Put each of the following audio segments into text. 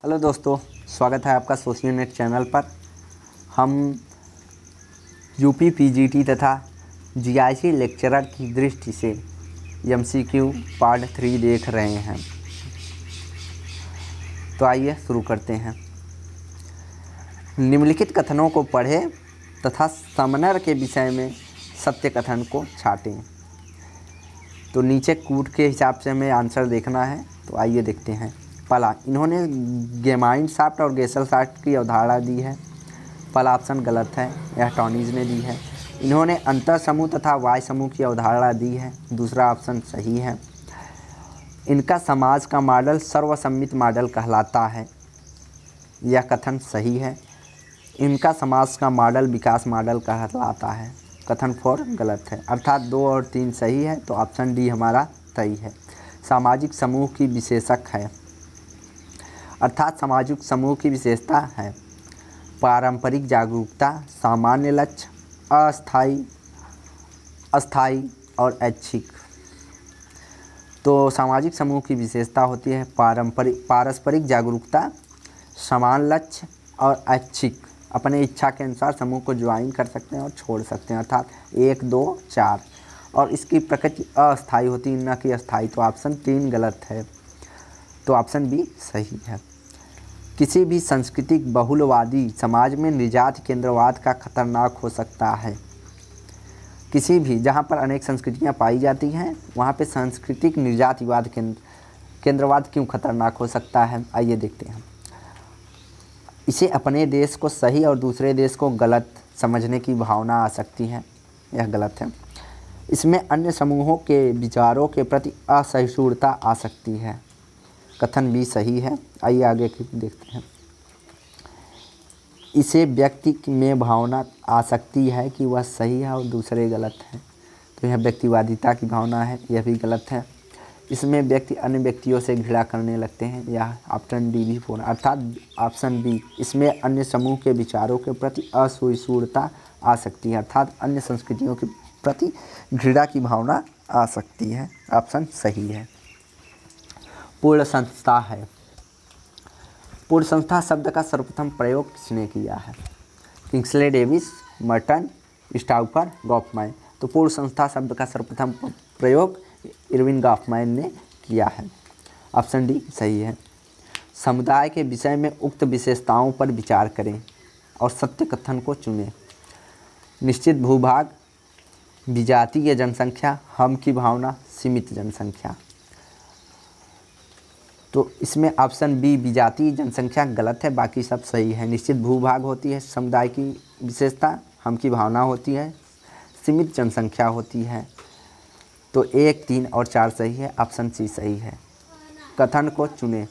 Hello दोस्तों, स्वागत है आपका सोशियो नेट चैनल पर। हम यूपी पीजीटी तथा जीआईसी लेक्चरर की दृष्टि से एमसीक्यू पार्ट 3 देख रहे हैं। तो आइए शुरू करते हैं। निम्नलिखित कथनों को पढ़ें तथा समनर के विषय में सत्य कथन को छाटें। तो नीचे कूट के हिसाब से हमें आंसर देखना है। तो आइए देखते हैं। पहला, इन्होंने गेमाइन शाफ्ट और गेसल शाफ्ट की अवधारणा दी है। पहला ऑप्शन गलत है, यह टॉनीज ने दी है। इन्होंने अंतर समूह तथा वाय समूह की अवधारणा दी है। दूसरा ऑप्शन सही है। इनका समाज का मॉडल सर्वसम्मित मॉडल कहलाता है, यह कथन सही है। इनका समाज का मॉडल विकास मॉडल कहलाता है, कथन 4 गलत है। अर्थात 2 और 3 सही है, तो ऑप्शन डी हमारा सही है। सामाजिक समूह की विशेषक है, अर्थात सामाजिक समूह की विशेषता है पारंपरिक जागरूकता, सामान्य लक्ष्य, अस्थायी और ऐच्छिक। तो सामाजिक समूह की विशेषता होती है पारस्परिक जागरूकता, समान लक्ष्य और ऐच्छिक। अपने इच्छा के अनुसार समूह को ज्वाइन कर सकते हैं और छोड़ सकते हैं, अर्थात 1, 2, 4। और इसकी प्रकृति अस्थायी होती है, न कि अस्थायी। तो ऑप्शन 3 गलत है, तो ऑप्शन बी सही है। किसी भी सांस्कृतिक बहुलवादी समाज में निर्जाति केंद्रवाद का खतरनाक हो सकता है। किसी भी जहाँ पर अनेक संस्कृतियाँ पाई जाती हैं वहाँ पे सांस्कृतिक निर्जातिवाद केंद्रवाद क्यों खतरनाक हो सकता है, आइए देखते हैं। इसे अपने देश को सही और दूसरे देश को गलत समझने की भावना आ सकती है, यह गलत है। इसमें अन्य समूहों के विचारों के प्रति असहिष्णुता आ सकती है, कथन भी सही है। आइए आगे देखते हैं। इसे व्यक्ति में भावना आ सकती है कि वह सही है और दूसरे गलत हैं, तो यह व्यक्तिवादिता की भावना है, यह भी गलत है। इसमें व्यक्ति अन्य व्यक्तियों से घृणा करने लगते हैं, यह ऑप्शन डी भी पूर्ण, अर्थात ऑप्शन बी। इसमें अन्य समूह के विचारों के प्रति असहिष्णुता आ सकती है, अर्थात अन्य संस्कृतियों के प्रति घृणा की भावना आ सकती है, ऑप्शन सही है। पूर्ण संस्था है। पूर्ण संस्था शब्द का सर्वप्रथम प्रयोग किसने किया है? Kingsley Davis, Merton, Stouffer, Goffman. तो पूर्ण संस्था शब्द का सर्वप्रथम प्रयोग इरविन गॉफमैन ने किया है, ऑप्शन डी सही है। समुदाय के विषय में उक्त विशेषताओं पर विचार करें और सत्य कथन को चुनें। निश्चित भूभाग, विजातीय जनसंख्या, हम की भावना, सीमित जनसंख्या। तो इसमें ऑप्शन बी विजातीय जनसंख्या गलत है, बाकी सब सही है। निश्चित भूभाग होती है समुदाय की विशेषता, हम की भावना होती है, सीमित जनसंख्या होती है। तो 1, 3 और 4 सही है, ऑप्शन सी सही है। कथन को चुनें,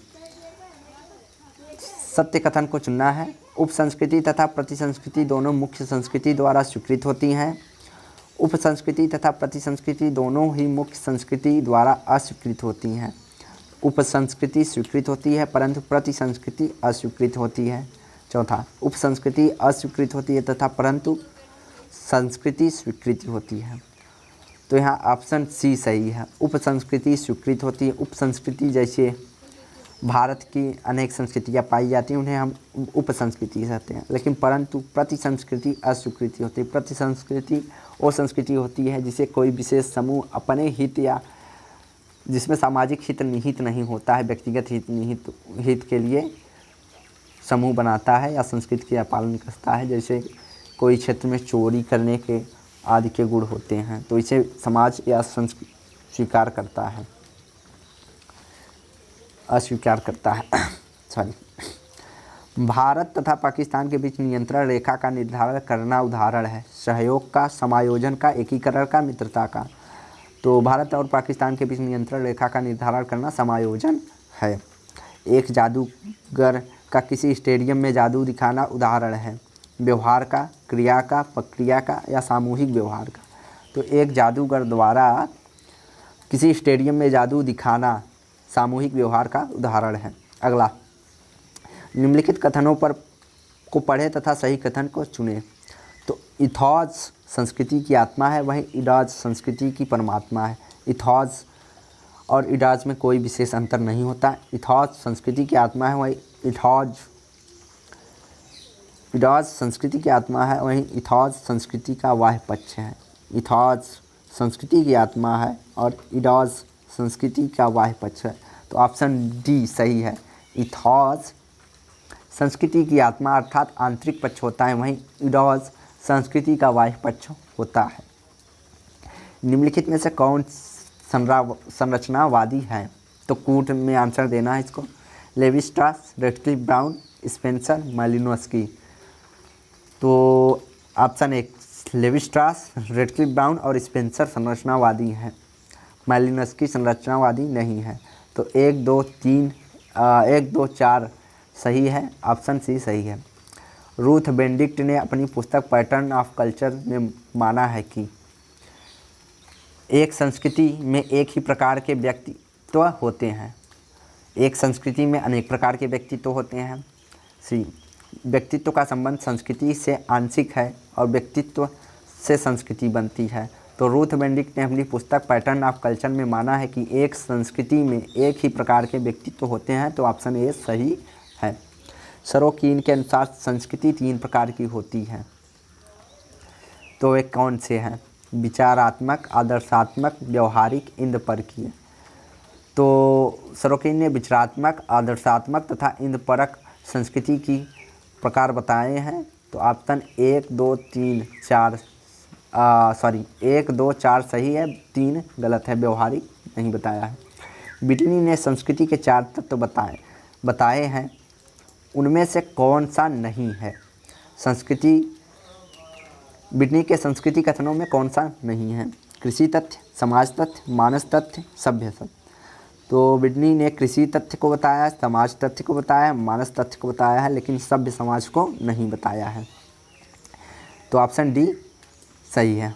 सत्य कथन को चुनना है। उपसंस्कृति तथा प्रतिसंस्कृति दोनों मुख्य संस्कृति द्वारा स्वीकृत होती हैं। उपसंस्कृति तथा प्रतिसंस्कृति दोनों ही मुख्य संस्कृति द्वारा अस्वीकृत होती हैं। उपसंस्कृति स्वीकृत होती है परंतु प्रतिसंस्कृति अस्वीकृत होती है। चौथा, उपसंस्कृति अस्वीकृत होती है तथा परंतु संस्कृति स्वीकृत होती है। तो यहाँ ऑप्शन सी सही है, उपसंस्कृति स्वीकृत होती है। उपसंस्कृति जैसे भारत की अनेक संस्कृतियाँ पाई जाती हैं, उन्हें हम उपसंस्कृति कहते हैं, लेकिन परंतु प्रतिसंस्कृति अस्वीकृति होती है। प्रतिसंस्कृति वो संस्कृति होती है जिसे कोई विशेष समूह अपने हित या जिसमें सामाजिक हित निहित नहीं होता है, व्यक्तिगत हित के लिए समूह बनाता है या संस्कृति का पालन करता है। जैसे कोई क्षेत्र में चोरी करने के आदि के गुण होते हैं, तो इसे समाज या संस्कृति स्वीकार करता है, अस्वीकार करता है भारत तथा पाकिस्तान के बीच नियंत्रण रेखा का निर्धारण करना उदाहरण है सहयोग का, समायोजन का, एकीकरण का, मित्रता का। तो भारत और पाकिस्तान के बीच नियंत्रण रेखा का निर्धारण करना समायोजन है। एक जादूगर का किसी स्टेडियम में जादू दिखाना उदाहरण है व्यवहार का, क्रिया का, प्रक्रिया का या सामूहिक व्यवहार का। तो एक जादूगर द्वारा किसी स्टेडियम में जादू दिखाना सामूहिक व्यवहार का उदाहरण है। अगला, निम्नलिखित कथनों पर को पढ़ें तथा सही कथन को चुनें। तो इथॉज संस्कृति की आत्मा है, वहीं इडाज संस्कृति की परमात्मा है। इथॉज और इडाज में कोई विशेष अंतर नहीं होता। इथॉस संस्कृति की आत्मा है, वही इथॉज संस्कृति की आत्मा है, वहीं इथॉज संस्कृति का वाह्य पक्ष है। इथॉज संस्कृति की आत्मा है और इडॉज संस्कृति का वाह्य पक्ष है। तो ऑप्शन डी सही है। इथॉज संस्कृति की आत्मा अर्थात आंतरिक पक्ष होता है, वहीं इडॉज संस्कृति का बाह्य पक्ष होता है। निम्नलिखित में से कौन संरचनावादी है? तो कूट में आंसर देना है इसको। Levy स्ट्रास, Radcliffe brown, Spencer, Malinowski. तो ऑप्शन एक लेवी स्ट्रास, रेडक्लिफ ब्राउन और स्पेंसर संरचनावादी हैं। मालिनोव्स्की संरचनावादी नहीं है। तो 1 2 4 सही है, ऑप्शन सी सही है। रूथ बेनेडिक्ट ने अपनी पुस्तक पैटर्न ऑफ कल्चर में माना है कि एक संस्कृति में एक ही प्रकार के व्यक्तित्व होते हैं। एक संस्कृति में अनेक प्रकार के व्यक्तित्व होते हैं। सी व्यक्तित्व का संबंध संस्कृति से आंशिक है और व्यक्तित्व से संस्कृति बनती है। तो रूथ बेनेडिक्ट ने अपनी पुस्तक पैटर्न ऑफ कल्चर में माना है कि एक संस्कृति में एक ही प्रकार के व्यक्तित्व होते हैं। तो ऑप्शन ए सही है। सरोकिन के अनुसार संस्कृति 3 प्रकार की होती है। तो वे कौन से हैं? विचारात्मक, आदर्शात्मक, व्यवहारिक, इंद्रपरकीय। तो सरोकिन ने विचारात्मक, आदर्शात्मक तथा इंद्रपरक संस्कृति की प्रकार बताए हैं। तो ऑप्शन 1 2 4 सही है, 3 गलत है, व्यवहारिक नहीं बताया है। बिटनी ने संस्कृति के 4 तत्व बताए हैं, उनमें से कौन सा नहीं है? बिटनी के संस्कृति कथनों में कौन सा नहीं है? कृषि तथ्य, समाज तथ्य, मानस तथ्य, सभ्य तथ्य। तो बिटनी ने कृषि तथ्य को बताया, समाज तथ्य को बताया, मानस तथ्य को बताया है, लेकिन सभ्य समाज को नहीं बताया है। तो ऑप्शन डी सही है।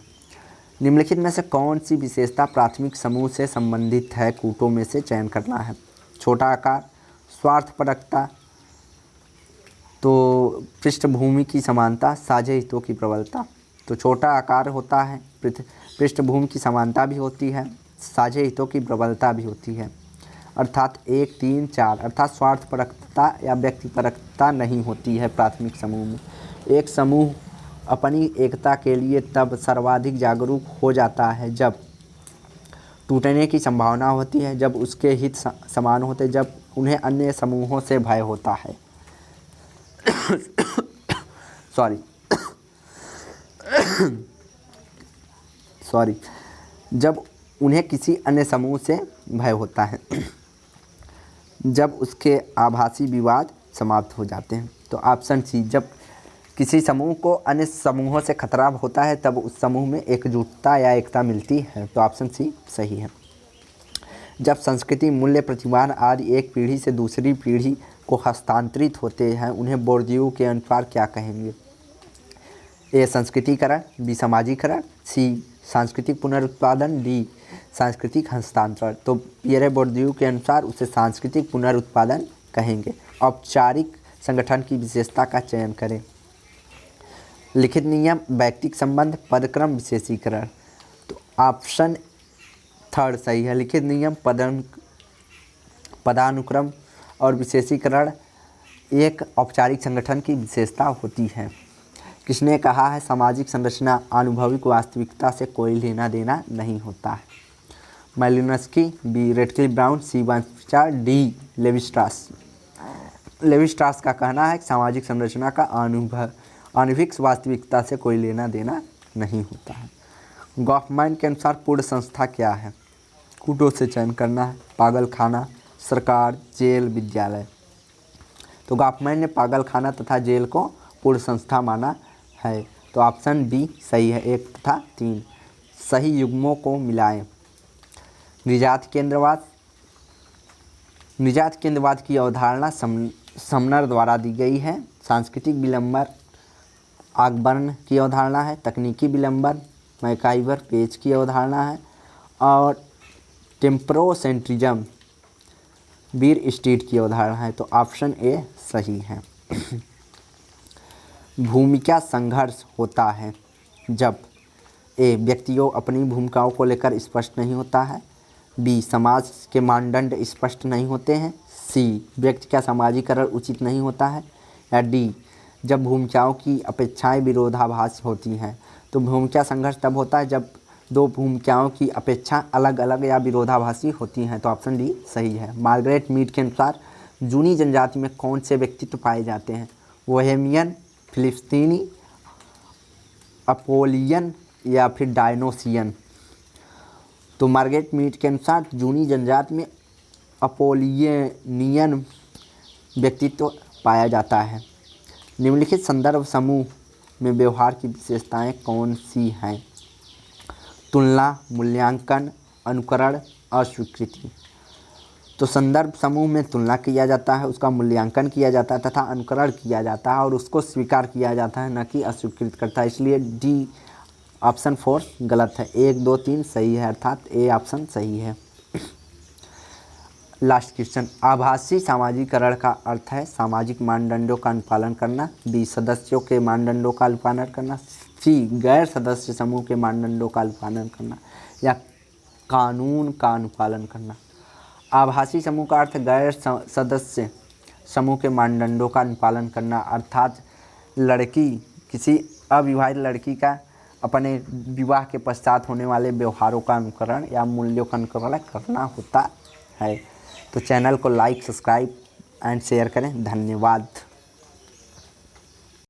निम्नलिखित में से कौन सी विशेषता प्राथमिक समूह से संबंधित है? कूटों में से चयन करना है। छोटा आकार, स्वार्थपरकता, तो पृष्ठभूमि की समानता, साझे हितों की प्रबलता। तो छोटा आकार होता है, पृष्ठभूमि की समानता भी होती है, साझे हितों की प्रबलता भी होती है। अर्थात 1 3 4 अर्थात स्वार्थपरकता या व्यक्तिपरकता नहीं होती है प्राथमिक समूह में। एक समूह अपनी एकता के लिए तब सर्वाधिक जागरूक हो जाता है जब टूटने की संभावना होती है, जब उसके हित समान होते, जब उन्हें अन्य समूहों से भय होता है। जब उन्हें किसी अन्य समूह से भय होता है, जब उसके आभासी विवाद समाप्त हो जाते हैं। तो ऑप्शन सी, जब किसी समूह को अन्य समूहों से खतरा होता है तब उस समूह में एकजुटता या एकता मिलती है। तो ऑप्शन सी सही है। जब संस्कृति, मूल्य, प्रतिमान आदि एक पीढ़ी से दूसरी पीढ़ी को हस्तांतरित होते हैं, उन्हें बोर्डियू के अनुसार क्या कहेंगे? ए संस्कृतिकरण, बी सामाजिकरण, सी सांस्कृतिक पुनरुत्पादन, डी सांस्कृतिक हस्तांतरण। तो पियरे बोर्डियू के अनुसार उसे सांस्कृतिक पुनरुत्पादन कहेंगे। औपचारिक संगठन की विशेषता का चयन करें। लिखित नियम, व्यक्तिक संबंध, पदक्रम, विशेषीकरण। तो ऑप्शन 3 सही है। लिखित नियम, पदानुक्रम और विशेषीकरण एक औपचारिक संगठन की विशेषता होती है। किसने कहा है? सामाजिक संरचना अनुभविक वास्तविकता से कोई लेना देना नहीं होता है। मालिनोव्स्की, बी रेडक्लिफ ब्राउन, सी वांस्पियर, डी लेवी स्ट्रास। लेवी स्ट्रास का कहना है कि सामाजिक संरचना का आणविक वास्तविकता से कोई लेना देना नहीं होता है। गॉफमैन के अनुसार पूर्ण संस्था क्या है? कूटों से चयन करना है। पागल खाना, सरकार, जेल, विद्यालय। तो गॉफमैन ने पागल खाना तथा जेल को पूर्ण संस्था माना है। तो ऑप्शन बी सही है। 1 तथा 3 सही युग्मों को मिलाएं। निजात केंद्रवाद की अवधारणा समनर द्वारा दी गई है। सांस्कृतिक विलंबन आगबर्न की अवधारणा है। तकनीकी विलंबन मैकाइवर पेज की अवधारणा है। और टेम्परोसेंट्रिज्म बीर स्ट्रीट की अवधारणा है। तो ऑप्शन ए सही है। भूमिका संघर्ष होता है जब ए व्यक्तियों अपनी भूमिकाओं को लेकर स्पष्ट नहीं होता है, बी समाज के मानदंड स्पष्ट नहीं होते हैं, सी, व्यक्ति का सामाजिकरण उचित नहीं होता है। या डी, जब भूमिकाओं की अपेक्षाएं विरोधाभास होती हैं। तो भूमिका संघर्ष तब होता है जब दो भूमिकाओं की अपेक्षा अलग अलग या विरोधाभासी होती हैं। तो ऑप्शन डी सही है। मार्गरेट मीड के अनुसार जूनी जनजाति में कौन से व्यक्तित्व पाए जाते हैं? बोहेमियन, फिलिस्तीनी, अपोलियन या फिर डायनोसियन। तो मार्गरेट मीड के अनुसार जूनी जनजाति में अपोलियनियन व्यक्तित्व पाया जाता है। निम्नलिखित संदर्भ समूह में व्यवहार की विशेषताएं कौन सी हैं? तुलना, मूल्यांकन, अनुकरण, अस्वीकृति। तो संदर्भ समूह में तुलना किया जाता है, उसका मूल्यांकन किया जाता है तथा अनुकरण किया जाता है और उसको स्वीकार किया जाता है, न कि अस्वीकृत करता है। इसलिए डी ऑप्शन 4 गलत है। 1, 2, 3 सही है, अर्थात ए ऑप्शन सही है। लास्ट क्वेश्चन, आभासी सामाजिकरण का अर्थ है सामाजिक मानदंडों का अनुपालन करना। बी, सदस्यों के मानदंडों का अनुपालन करना। सी, गैर सदस्य समूह के मानदंडों का अनुपालन करना। या कानून का अनुपालन करना। आभासी समूह का अर्थ गैर सदस्य समूह के मानदंडों का अनुपालन करना, अर्थात लड़की, किसी अविवाहित लड़की का अपने विवाह के पश्चात होने वाले व्यवहारों का अनुकरण या मूल्यों का अनुकरण करना होता है। तो चैनल को लाइक, सब्सक्राइब एंड शेयर करें। धन्यवाद।